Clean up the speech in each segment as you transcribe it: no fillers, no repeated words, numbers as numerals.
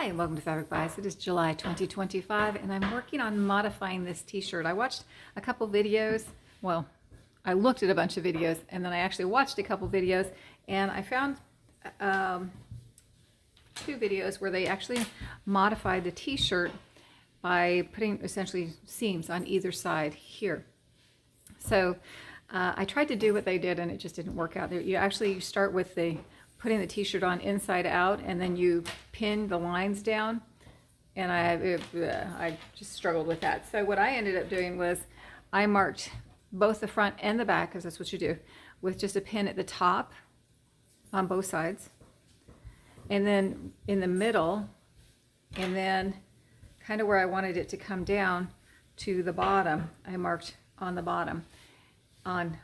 Hi, and welcome to Fabric Bias. It is July 2025, and I'm working on modifying this t-shirt. I watched a couple videos. Well, I looked at a bunch of videos, and then I actually watched a couple videos, and I found two videos where they actually modified the t-shirt by putting essentially seams on either side here. So I tried to do what they did, and it just didn't work out. You actually start with putting the t-shirt on inside out, and then you pin the lines down, and I just struggled with that. So what I ended up doing was I marked both the front and the back, because that's what you do, with just a pin at the top on both sides, and then in the middle, and then kind of where I wanted it to come down to the bottom, I marked on the bottom on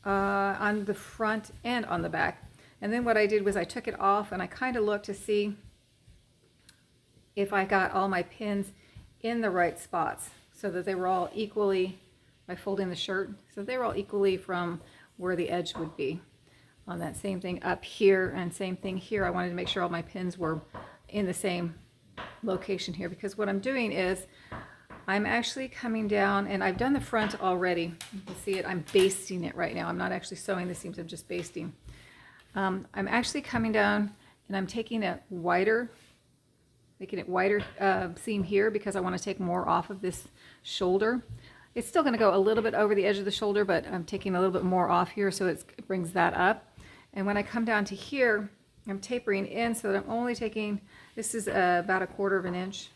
the front and on the back. And then what I did was I took it off, and I kind of looked to see if I got all my pins in the right spots, so that they were all equally, by folding the shirt, so they were all equally from where the edge would be. On that same thing up here, and same thing here, I wanted to make sure all my pins were in the same location here, because what I'm doing is I'm actually coming down, and I've done the front already. You can see it, I'm basting it right now. I'm not actually sewing the seams, I'm just basting. I'm actually coming down, and I'm taking a wider, making it wider seam here, because I want to take more off of this shoulder. It's still going to go a little bit over the edge of the shoulder, but I'm taking a little bit more off here, so it brings that up. And when I come down to here, I'm tapering in, so that I'm only taking, this is about 1/4 of an inch,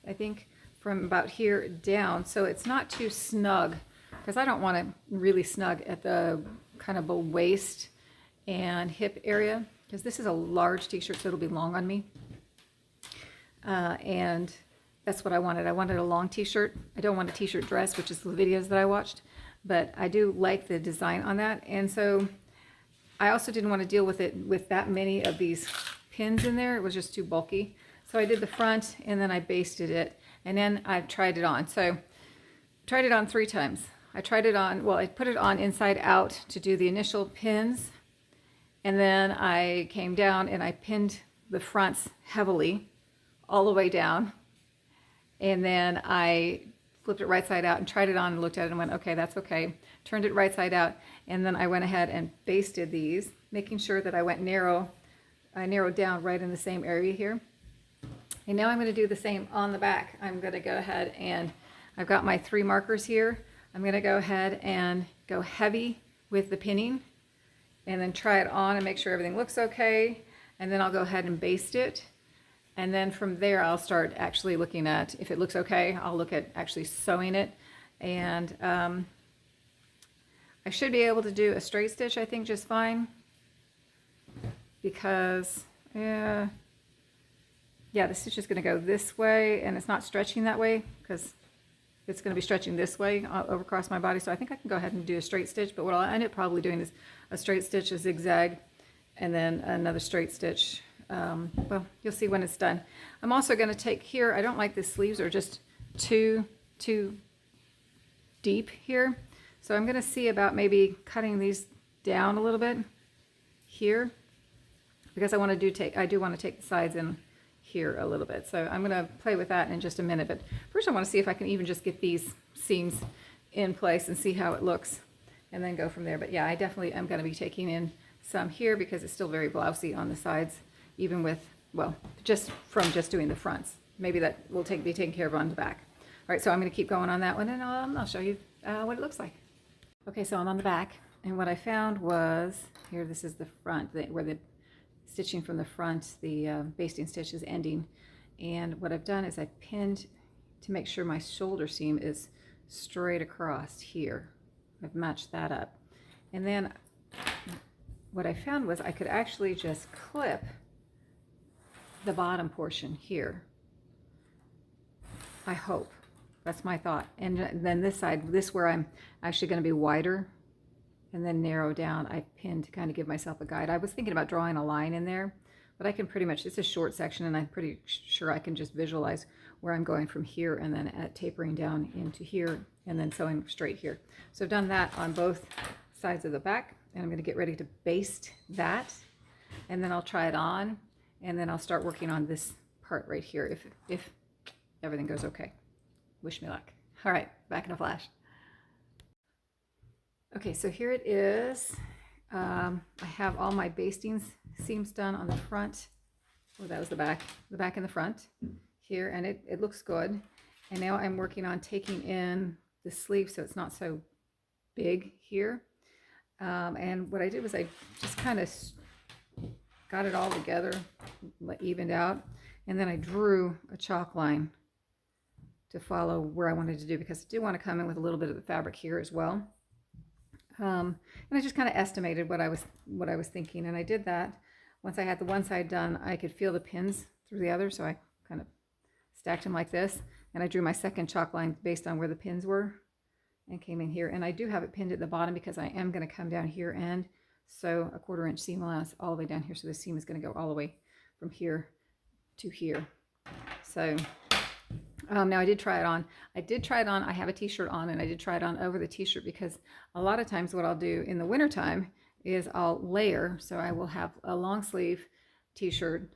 I think, from about here down, so it's not too snug, because I don't want it really snug at the kind of a waist and hip area, because this is a large t-shirt, so it'll be long on me, and that's what I wanted. I wanted a long t-shirt. I don't want a t-shirt dress, which is the videos that I watched, but I do like the design on that. And so I also didn't want to deal with it with that many of these pins in there. It was just too bulky. So I did the front, and then I basted it, and then I tried it on. So I tried it on 3 times. I tried it on, well, I put it on inside out to do the initial pins, and then I came down and I pinned the fronts heavily all the way down, and then I flipped it right side out and tried it on and looked at it and went, okay, that's okay. Turned it right side out, and then I went ahead and basted these, making sure that I went narrow. I narrowed down right in the same area here. And now I'm going to do the same on the back. I'm going to go ahead, and I've got my 3 markers here. I'm going to go ahead and go heavy with the pinning, and then try it on and make sure everything looks okay, and then I'll go ahead and baste it. And then from there, I'll start actually looking at, if it looks okay, I'll look at actually sewing it. And I should be able to do a straight stitch, I think, just fine, because yeah, the stitch is going to go this way, and it's not stretching that way, because it's going to be stretching this way over across my body. So I think I can go ahead and do a straight stitch, but what I'll end up probably doing is a straight stitch, a zigzag, and then another straight stitch. Well, you'll see when it's done. I'm also going to take here, I don't like the sleeves are just too deep here, so I'm going to see about maybe cutting these down a little bit here, because I do want to take the sides in here a little bit. So I'm going to play with that in just a minute, but first I want to see if I can even just get these seams in place and see how it looks, and then go from there. But yeah, I definitely am going to be taking in some here, because it's still very blousy on the sides, even with, well, just from just doing the fronts. Maybe that will be taken care of on the back. All right, so I'm going to keep going on that one, and I'll show you what it looks like. Okay, so I'm on the back, and what I found was, here, this is the front, where the stitching from the front, the basting stitch is ending. And what I've done is I pinned to make sure my shoulder seam is straight across here. I've matched that up. And then what I found was I could actually just clip the bottom portion here. I hope. That's my thought. And then this side, where I'm actually going to be wider and then narrow down, I pinned to kind of give myself a guide. I was thinking about drawing a line in there, but I can pretty much, it's a short section, and I'm pretty sure I can just visualize where I'm going from here, and then tapering down into here, and then sewing straight here. So I've done that on both sides of the back, and I'm going to get ready to baste that, and then I'll try it on, and then I'll start working on this part right here if everything goes okay. Wish me luck. All right, back in a flash. Okay, so here it is. I have all my basting seams done on the front. Oh, that was the back and the front here, and it looks good. And now I'm working on taking in the sleeve so it's not so big here. And what I did was I just kind of got it all together, evened out, and then I drew a chalk line to follow where I wanted to do, because I do want to come in with a little bit of the fabric here as well. And I just kind of estimated what I was thinking, and I did that. Once I had the one side done, I could feel the pins through the other, so I kind of stacked them like this, and I drew my second chalk line based on where the pins were and came in here. And I do have it pinned at the bottom because I am going to come down here and sew a 1/4 inch seam allowance all the way down here, so the seam is going to go all the way from here to here. So now I did try it on. I have a t-shirt on, and I did try it on over the t-shirt, because a lot of times what I'll do in the wintertime is I'll layer. So I will have a long sleeve t-shirt,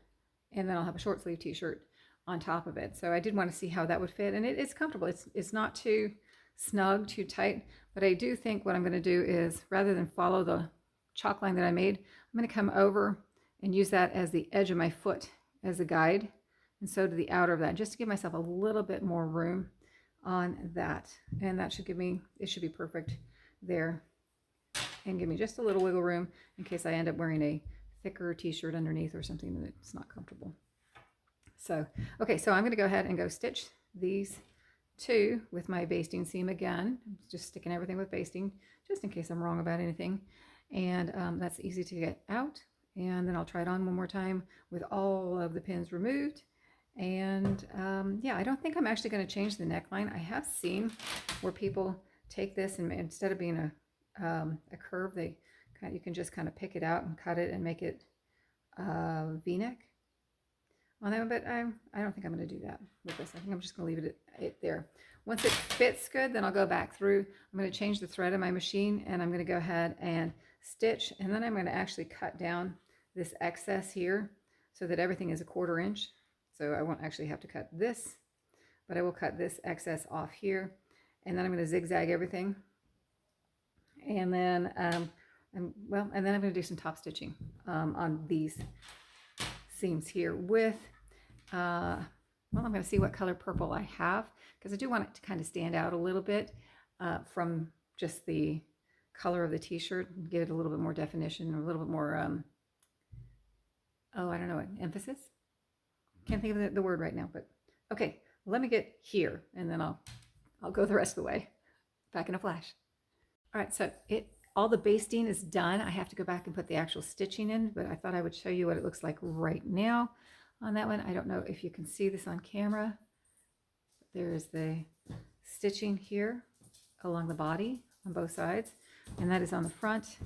and then I'll have a short sleeve t-shirt on top of it. So I did want to see how that would fit, and it's comfortable. It's not too snug, too tight, but I do think what I'm going to do is, rather than follow the chalk line that I made, I'm going to come over and use that as the edge of my foot as a guide, and so to the outer of that, just to give myself a little bit more room on that. And that should give me, it should be perfect there, and give me just a little wiggle room in case I end up wearing a thicker t-shirt underneath or something that's not comfortable. So, okay, so I'm going to go ahead and go stitch these two with my basting seam again. I'm just sticking everything with basting, just in case I'm wrong about anything. And that's easy to get out. And then I'll try it on one more time with all of the pins removed. And yeah, I don't think I'm actually going to change the neckline. I have seen where people take this, and instead of being a curve, you can just kind of pick it out and cut it and make it V-neck on that one, but I don't think I'm going to do that with this. I think I'm just going to leave it there. Once it fits good, then I'll go back through. I'm going to change the thread of my machine, and I'm going to go ahead and stitch, and then I'm going to actually cut down this excess here so that everything is a 1/4 inch. So I won't actually have to cut this, but I will cut this excess off here, and then I'm going to zigzag everything, and then and then I'm going to do some top stitching on these seams here with well, I'm going to see what color purple I have, because I do want it to kind of stand out a little bit from just the color of the t-shirt, and give it a little bit more definition, or a little bit more oh, I don't know, emphasis. Can't think of the word right now, but okay, let me get here, and then I'll go the rest of the way. Back in a flash. All right, so all the basting is done. I have to go back and put the actual stitching in, but I thought I would show you what it looks like right now on that one. I don't know if you can see this on camera. There's the stitching here along the body on both sides, and that is on the front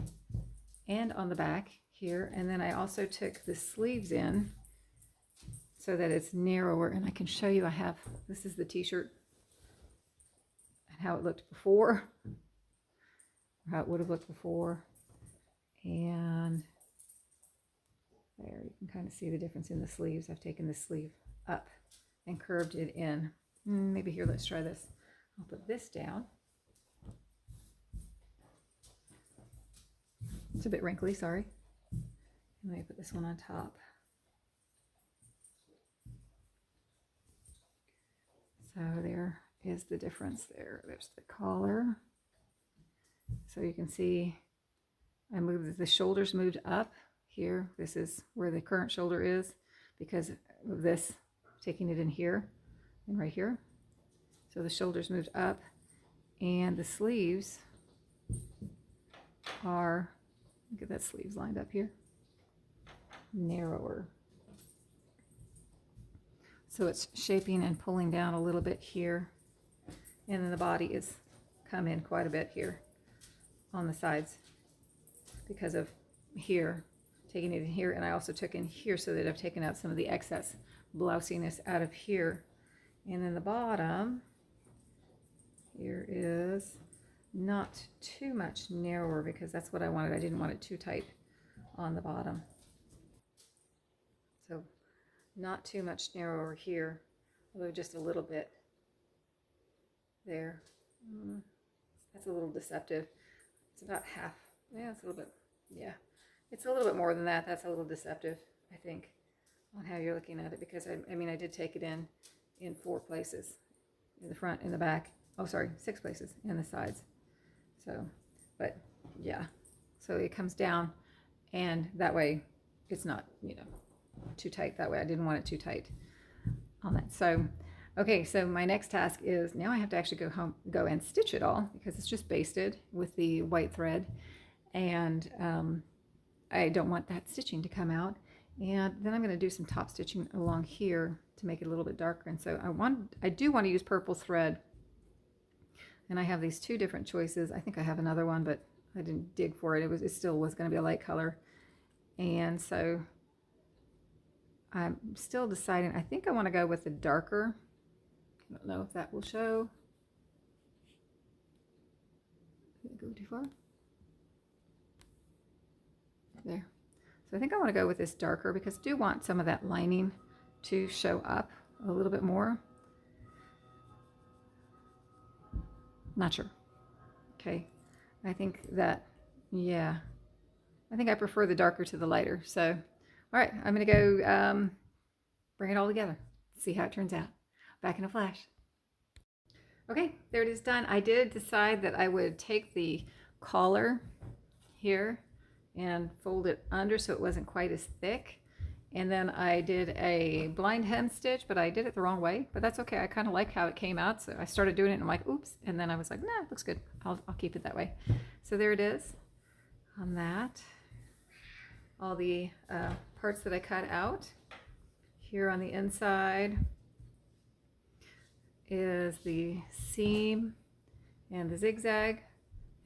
and on the back here. And then I also took the sleeves in so that it's narrower, and I can show you. This is the t-shirt and how it looked before, or how it would have looked before, and there you can kind of see the difference in the sleeves. I've taken the sleeve up and curved it in. Maybe here, let's try this. I'll put this down. It's a bit wrinkly, sorry. And let me put this one on top. So there is the difference there. There's the collar. So you can see I moved, the shoulders moved up here. This is where the current shoulder is because of this, taking it in here and right here. So the shoulders moved up, and the sleeves are, look at that sleeves lined up here, narrower. So it's shaping and pulling down a little bit here, and then the body is come in quite a bit here on the sides because of here, taking it in here, and I also took in here so that I've taken out some of the excess blousiness out of here. And then the bottom here is not too much narrower because that's what I wanted. I didn't want it too tight on the bottom. So not too much narrower here, although just a little bit there. That's a little deceptive. It's about half. Yeah, it's a little bit. Yeah, it's a little bit more than that. That's a little deceptive, I think, on how you're looking at it, because I mean, I did take it in 4 places, in the front, in the back. Oh, sorry, 6 places in the sides. So, but yeah, so it comes down, and that way it's not, you know, too tight that way. I didn't want it too tight on that. So, okay, so my next task is now I have to actually go and stitch it all, because it's just basted with the white thread, and I don't want that stitching to come out. And then I'm going to do some top stitching along here to make it a little bit darker. And so I do want to use purple thread, and I have these 2 different choices. I think I have another one, but I didn't dig for it. It still was going to be a light color, and so I'm still deciding. I think I want to go with the darker. I don't know if that will show. Did it go too far? There. So I think I want to go with this darker, because I do want some of that lining to show up a little bit more. Not sure. Okay. I think that, yeah, I think I prefer the darker to the lighter. So, all right, I'm going to go bring it all together, see how it turns out. Back in a flash. Okay, there it is done. I did decide that I would take the collar here and fold it under so it wasn't quite as thick. And then I did a blind hem stitch, but I did it the wrong way, but that's okay. I kind of like how it came out. So I started doing it and I'm like, oops. And then I was like, nah, it looks good. I'll keep it that way. So there it is on that. All the parts that I cut out. Here on the inside is the seam and the zigzag.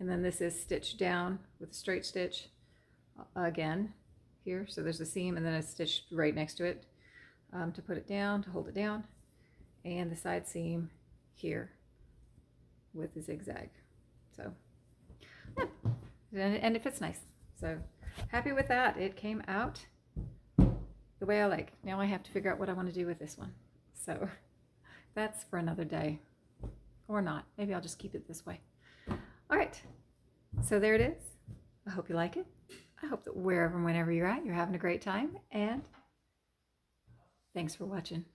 And then this is stitched down with a straight stitch again here. So there's a seam and then a stitch right next to it to put it down, to hold it down. And the side seam here with the zigzag. So, yeah. And it fits nice. So happy with that. It came out the way I like. Now I have to figure out what I want to do with this one. So that's for another day, or not. Maybe I'll just keep it this way. All right. So there it is. I hope you like it. I hope that wherever and whenever you're at, you're having a great time. And thanks for watching.